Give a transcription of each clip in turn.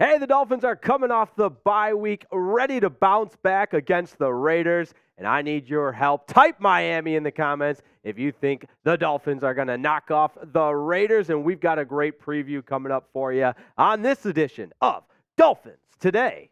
Hey, the Dolphins are coming off the bye week, ready to bounce back against the Raiders, and I need your help. Type Miami in the comments if you think the Dolphins are going to knock off the Raiders, and we've got a great preview coming up for you on this edition of Dolphins Today.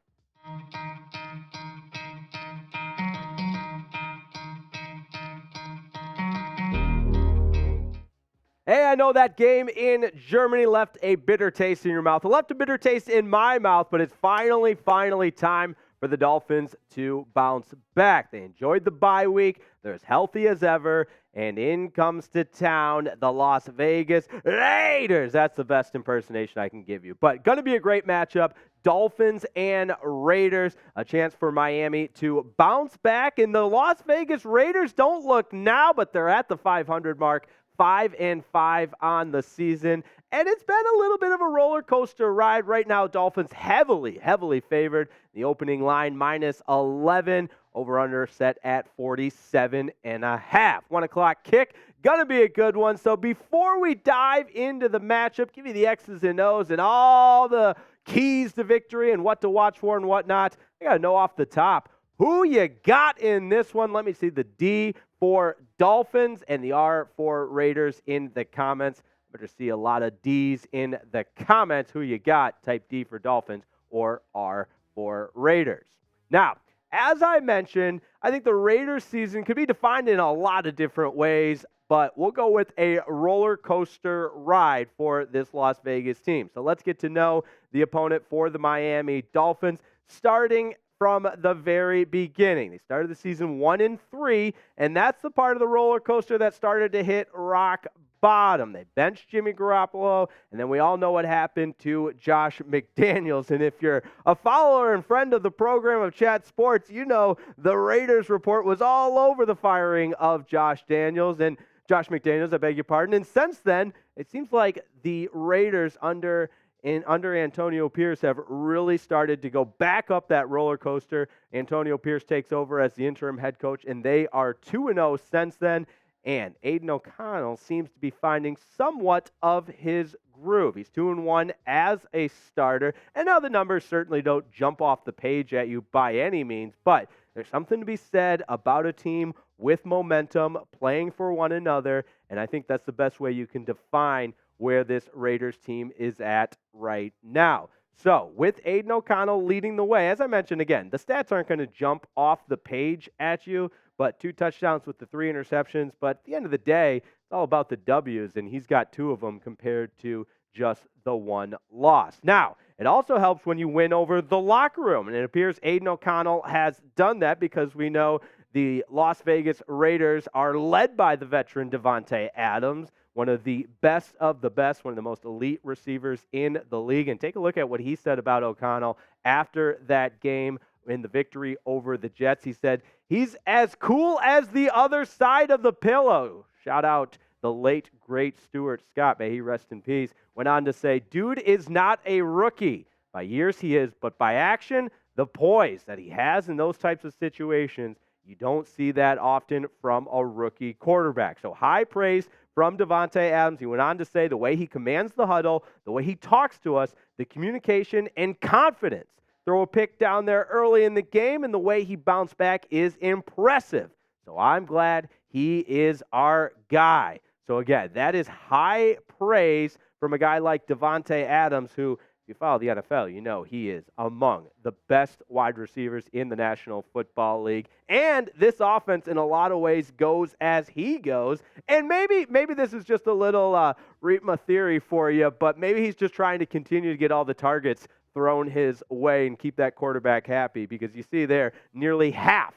Hey, I know that game in Germany left a bitter taste in your mouth. It left a bitter taste in my mouth, but it's finally time for the Dolphins to bounce back. They enjoyed the bye week. They're as healthy as ever. And in comes to town the Las Vegas Raiders. That's the best impersonation I can give you. But going to be a great matchup. Dolphins and Raiders, a chance for Miami to bounce back. And the Las Vegas Raiders don't look now, but they're at the 500 mark. 5-5 on the season, and it's been a little bit of a roller coaster ride right now. Dolphins heavily favored. The opening line -11, over under set at 47.5. 1 o'clock kick, gonna be a good one. So before we dive into the matchup, give you the X's and O's and all the keys to victory and what to watch for and whatnot, I gotta know off the top who you got in this one. Let me see the D for Dolphins and the R for Raiders in the comments. Better see a lot of D's in the comments. Who you got? Type D for Dolphins or R for Raiders. Now, as I mentioned, I think the Raiders season could be defined in a lot of different ways, but we'll go with a roller coaster ride for this Las Vegas team. So let's get to know the opponent for the Miami Dolphins, starting from the very beginning. They started the season 1-3, and that's the part of the roller coaster that started to hit rock bottom. They benched Jimmy Garoppolo, and then we all know what happened to Josh McDaniels. And if you're a follower and friend of the program of Chat Sports, you know the Raiders report was all over the firing of Josh McDaniels, I beg your pardon. And since then, it seems like the Raiders under Antonio Pierce have really started to go back up that roller coaster. Antonio Pierce takes over as the interim head coach, and they are 2-0 since then. And Aidan O'Connell seems to be finding somewhat of his groove. He's 2-1 as a starter, and now the numbers certainly don't jump off the page at you by any means, but there's something to be said about a team with momentum, playing for one another, and I think that's the best way you can define where this Raiders team is at right now. So, with Aidan O'Connell leading the way, as I mentioned again, the stats aren't going to jump off the page at you, but 2 touchdowns with the 3 interceptions. But at the end of the day, it's all about the W's, and he's got 2 of them compared to just the 1 loss. Now, it also helps when you win over the locker room, and it appears Aidan O'Connell has done that because we know the Las Vegas Raiders are led by the veteran Davante Adams, one of the best of the best, one of the most elite receivers in the league. And take a look at what he said about O'Connell after that game in the victory over the Jets. He said, he's as cool as the other side of the pillow. Shout out the late, great Stuart Scott. May he rest in peace. Went on to say, dude is not a rookie. By years he is, but by action, the poise that he has in those types of situations, you don't see that often from a rookie quarterback. So high praise from Davante Adams. He went on to say the way he commands the huddle, the way he talks to us, the communication and confidence. Throw a pick down there early in the game, and the way he bounced back is impressive. So I'm glad he is our guy. So again, that is high praise from a guy like Davante Adams, who, if you follow the NFL, you know he is among the best wide receivers in the National Football League. And this offense, in a lot of ways, goes as he goes. And maybe this is just a little Riepma theory for you, but maybe he's just trying to continue to get all the targets thrown his way and keep that quarterback happy, because you see there, nearly half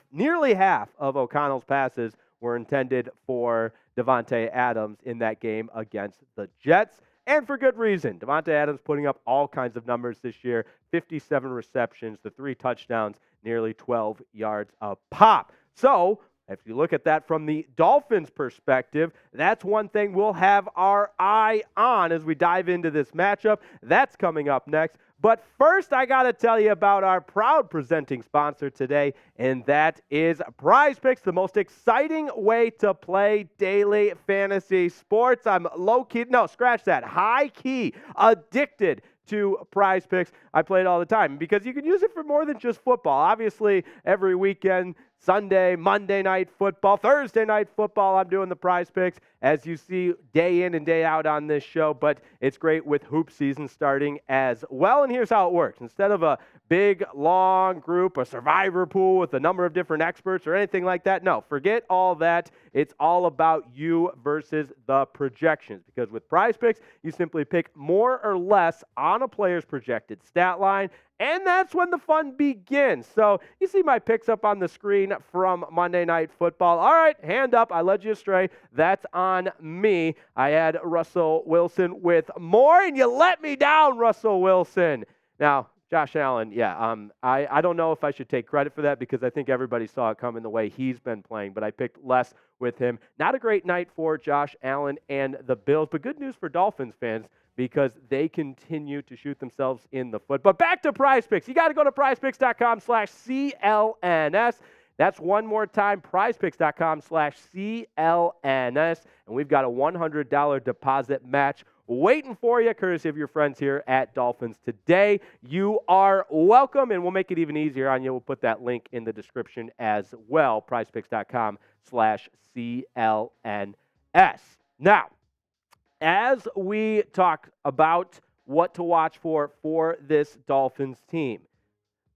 of O'Connell's passes were intended for Davante Adams in that game against the Jets. And for good reason. Davante Adams putting up all kinds of numbers this year, 57 receptions, the 3 touchdowns, nearly 12 yards a pop. So, if you look at that from the Dolphins' perspective, that's one thing we'll have our eye on as we dive into this matchup. That's coming up next. But first, I got to tell you about our proud presenting sponsor today, and that is Prize Picks, the most exciting way to play daily fantasy sports. I'm high-key addicted to Prize Picks. I play it all the time because you can use it for more than just football. Obviously, every weekend, Sunday, Monday night football, Thursday night football, I'm doing the Prize Picks, as you see day in and day out on this show, but it's great with hoop season starting as well. And here's how it works. Instead of a big, long group, a survivor pool with a number of different experts or anything like that, no, forget all that. It's all about you versus the projections, because with Prize Picks, you simply pick more or less on a player's projected stat line, and that's when the fun begins. So you see my picks up on the screen from Monday Night Football. All right, hand up. I led you astray. That's on me. I had Russell Wilson with more, and you let me down, Russell Wilson. Now, Josh Allen, I don't know if I should take credit for that because I think everybody saw it coming the way he's been playing, but I picked less with him. Not a great night for Josh Allen and the Bills, but good news for Dolphins fans because they continue to shoot themselves in the foot. But back to Prize Picks. You got to go to prizepicks.com/CLNS. That's one more time, prizepicks.com/CLNS. And we've got a $100 deposit match waiting for you, courtesy of your friends here at Dolphins Today. You are welcome, and we'll make it even easier on you. We'll put that link in the description as well, prizepicks.com/CLNS. Now, as we talk about what to watch for this Dolphins team,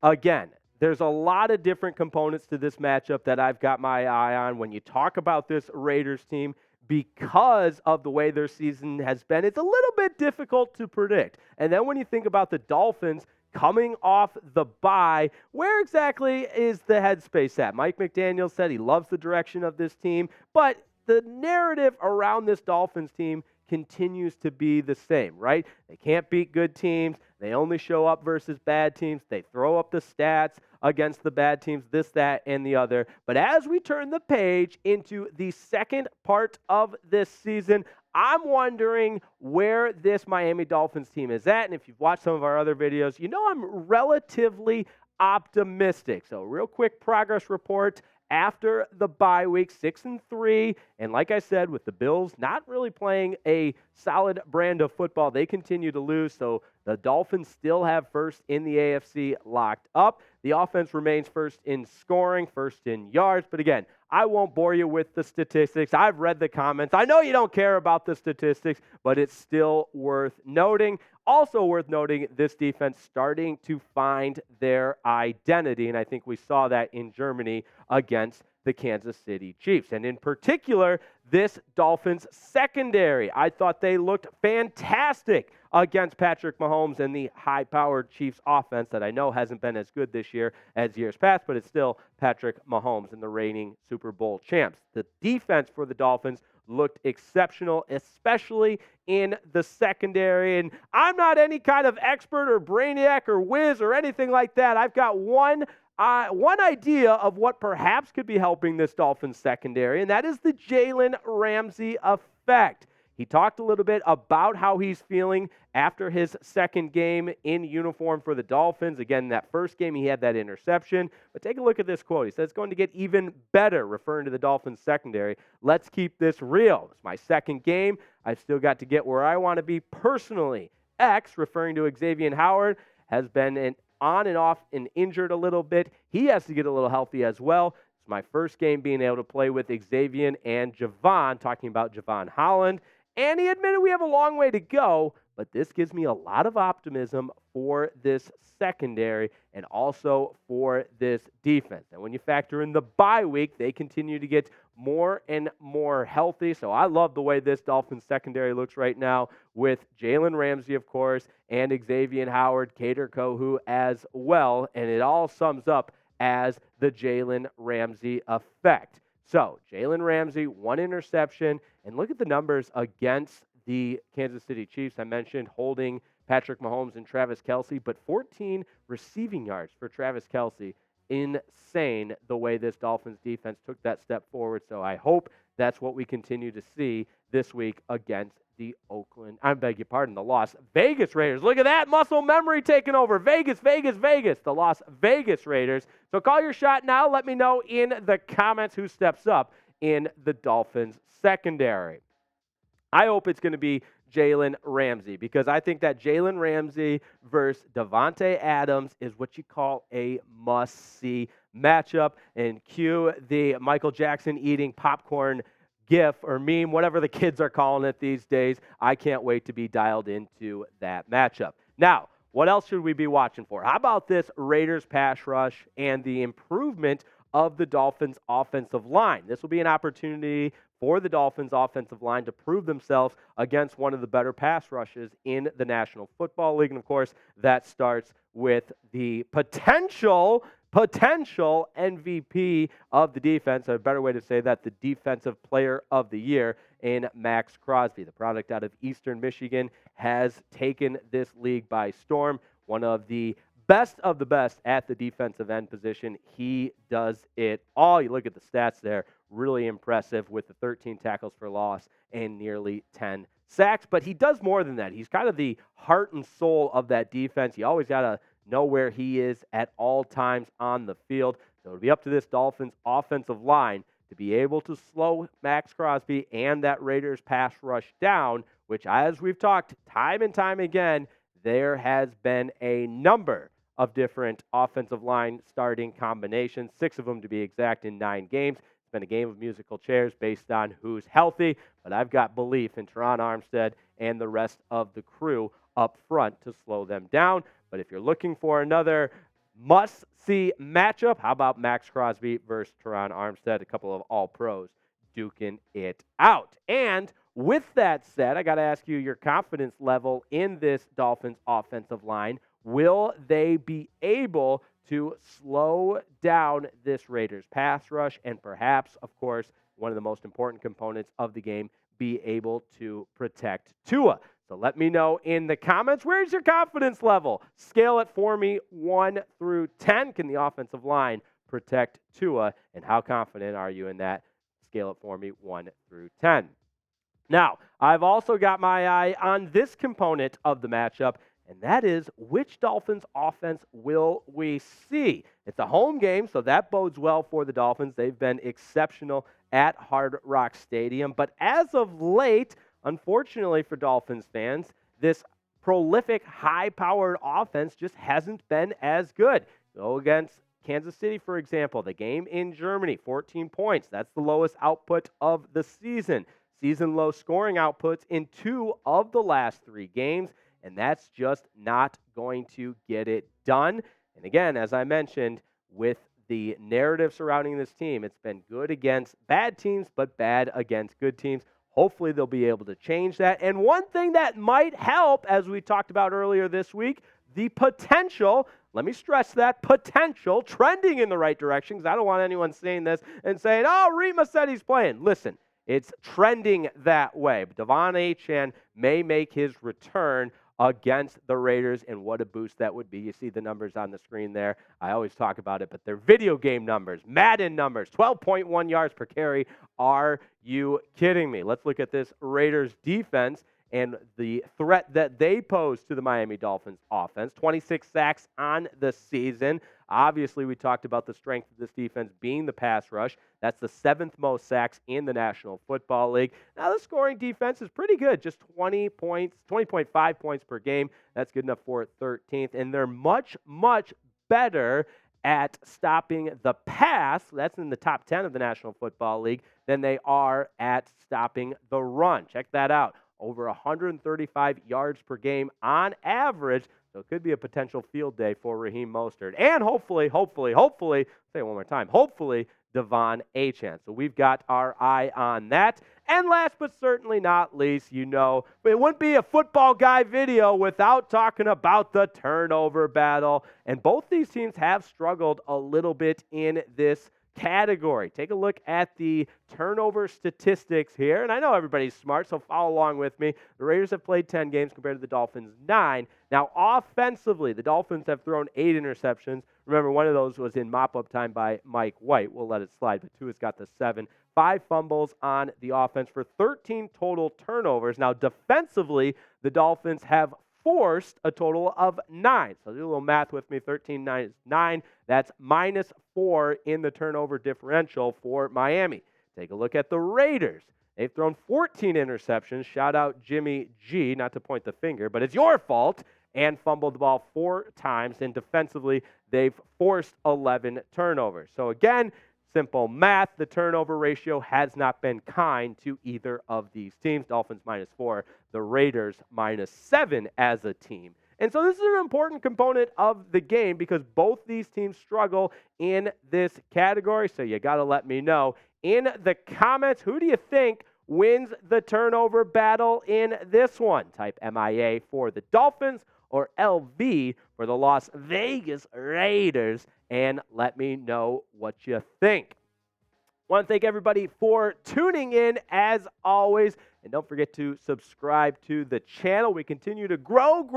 again, there's a lot of different components to this matchup that I've got my eye on. When you talk about this Raiders team, because of the way their season has been, it's a little bit difficult to predict. And then when you think about the Dolphins coming off the bye, where exactly is the headspace at? Mike McDaniel said he loves the direction of this team, but the narrative around this Dolphins team continues to be the same, right? They can't beat good teams. They only show up versus bad teams. They throw up the stats against the bad teams, this, that, and the other. But as we turn the page into the second part of this season, I'm wondering where this Miami Dolphins team is at. And if you've watched some of our other videos, you know I'm relatively optimistic. So real quick progress report. After the bye week, 6-3, and like I said, with the Bills not really playing a solid brand of football, they continue to lose, so the Dolphins still have first in the AFC locked up. The offense remains first in scoring, first in yards, but again, I won't bore you with the statistics. I've read the comments. I know you don't care about the statistics, but it's still worth noting. Also worth noting, this defense starting to find their identity, and I think we saw that in Germany against the Kansas City Chiefs. And in particular, this Dolphins secondary. I thought they looked fantastic against Patrick Mahomes and the high-powered Chiefs offense that I know hasn't been as good this year as years past, but it's still Patrick Mahomes and the reigning Super Bowl champs. The defense for the Dolphins looked exceptional, especially in the secondary. And I'm not any kind of expert or brainiac or whiz or anything like that. I've got one idea of what perhaps could be helping this Dolphins secondary, and that is the Jalen Ramsey effect. He talked a little bit about how he's feeling after his second game in uniform for the Dolphins. Again, that first game, he had that interception. But take a look at this quote. He said, "It's going to get even better," referring to the Dolphins secondary. "Let's keep this real. It's my second game. I've still got to get where I want to be personally." X, referring to Xavier Howard, has been on and off and injured a little bit. He has to get a little healthy as well. It's my first game being able to play with Xavier and Javon, talking about Javon Holland. And he admitted we have a long way to go, but this gives me a lot of optimism for this secondary and also for this defense. And when you factor in the bye week, they continue to get more and more healthy. So I love the way this Dolphins secondary looks right now with Jalen Ramsey, of course, and Xavier Howard, Kader Kohu as well. And it all sums up as the Jalen Ramsey effect. So Jalen Ramsey, 1 interception, and look at the numbers against the Kansas City Chiefs. I mentioned holding Patrick Mahomes and Travis Kelce, but 14 receiving yards for Travis Kelce. Insane the way this Dolphins defense took that step forward. So I hope that's what we continue to see this week against the the Las Vegas Raiders. Look at that muscle memory taking over. Vegas, the Las Vegas Raiders. So call your shot now. Let me know in the comments who steps up in the Dolphins secondary. I hope it's going to be Jalen Ramsey, because I think that Jalen Ramsey versus Davante Adams is what you call a must-see matchup. And cue the Michael Jackson eating popcorn GIF or meme, whatever the kids are calling it these days. I can't wait to be dialed into that matchup. Now, what else should we be watching for? How about this Raiders pass rush and the improvement of the Dolphins' offensive line? This will be an opportunity for the Dolphins' offensive line to prove themselves against one of the better pass rushes in the National Football League. And, of course, that starts with the potential MVP of the defense, a better way to say that, the Defensive Player of the Year in Maxx Crosby. The product out of Eastern Michigan has taken this league by storm. One of the best at the defensive end position. He does it all. You look at the stats there, really impressive with the 13 tackles for loss and nearly 10 sacks. But he does more than that. He's kind of the heart and soul of that defense. You always got to know where he is at all times on the field. So it'll be up to this Dolphins offensive line to be able to slow Maxx Crosby and that Raiders pass rush down, which, as we've talked time and time again, there has been a number of different offensive line starting combinations, 6 of them to be exact in 9 games. It's been a game of musical chairs based on who's healthy, but I've got belief in Teron Armstead and the rest of the crew up front to slow them down. But if you're looking for another must-see matchup, how about Maxx Crosby versus Teron Armstead, a couple of all-pros duking it out. And with that said, I got to ask you your confidence level in this Dolphins offensive line. Will they be able to slow down this Raiders pass rush and perhaps, of course, one of the most important components of the game, be able to protect Tua? So let me know in the comments, where's your confidence level? Scale it for me, 1 through 10. Can the offensive line protect Tua? And how confident are you in that? Scale it for me, 1 through 10. Now, I've also got my eye on this component of the matchup, and that is, which Dolphins offense will we see? It's a home game, so that bodes well for the Dolphins. They've been exceptional at Hard Rock Stadium. But as of late, unfortunately for Dolphins fans, this prolific, high-powered offense just hasn't been as good. Go against Kansas City, for example, the game in Germany, 14 points. That's the lowest output of the season. Season low scoring outputs in 2 of the last 3 games, and that's just not going to get it done. And again, as I mentioned, with the narrative surrounding this team, it's been good against bad teams, but bad against good teams. Hopefully they'll be able to change that. And one thing that might help, as we talked about earlier this week, the potential, let me stress that, potential, trending in the right direction, because I don't want anyone saying this and saying, oh, Riepma said he's playing. Listen, it's trending that way. But De'Von Achane may make his return against the Raiders, and what a boost that would be. You see the numbers on the screen there. I always talk about it, but they're video game numbers, Madden numbers, 12.1 yards per carry. Are you kidding me? Let's look at this Raiders defense and the threat that they pose to the Miami Dolphins offense. 26 sacks on the season. Obviously, we talked about the strength of this defense being the pass rush. That's the 7th most sacks in the National Football League. Now, the scoring defense is pretty good, just 20 points, 20.5 points per game. That's good enough for 13th. And they're much, much better at stopping the pass, that's in the top 10 of the National Football League, than they are at stopping the run. Check that out. Over 135 yards per game on average. So it could be a potential field day for Raheem Mostert. And hopefully, say it one more time, hopefully De'Von Achane. So we've got our eye on that. And last but certainly not least, you know, it wouldn't be a football guy video without talking about the turnover battle. And both these teams have struggled a little bit in this category. Take a look at the turnover statistics here. And I know everybody's smart, so follow along with me. The Raiders have played 10 games compared to the Dolphins 9. Now, offensively, the Dolphins have thrown 8 interceptions. Remember, one of those was in mop-up time by Mike White. We'll let it slide, but Tua's got the 7. 5 fumbles on the offense for 13 total turnovers. Now, defensively, the Dolphins have forced a total of 9. So do a little math with me. 13 is 9. That's -4 in the turnover differential for Miami. Take a look at the Raiders. They've thrown 14 interceptions. Shout out Jimmy G, not to point the finger, but it's your fault, and fumbled the ball 4 times. And defensively, they've forced 11 turnovers. So again, simple math, the turnover ratio has not been kind to either of these teams. Dolphins -4, the Raiders -7 as a team. And so this is an important component of the game because both these teams struggle in this category. So you got to let me know in the comments, who do you think wins the turnover battle in this one? Type MIA for the Dolphins or LV for the Las Vegas Raiders, and let me know what you think. I want to thank everybody for tuning in as always. And don't forget to subscribe to the channel. We continue to grow,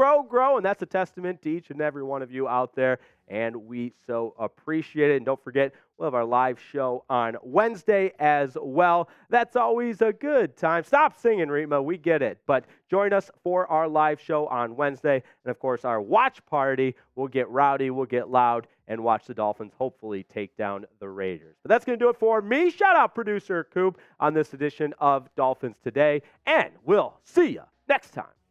and that's a testament to each and every one of you out there, and we so appreciate it. And don't forget, we'll have our live show on Wednesday as well. That's always a good time. Stop singing, Riepma. We get it. But join us for our live show on Wednesday. And, of course, our watch party. We'll get rowdy, we'll get loud, and watch the Dolphins hopefully take down the Raiders. But that's going to do it for me. Shout out producer Coop on this edition of Dolphins Today, and we'll see you next time.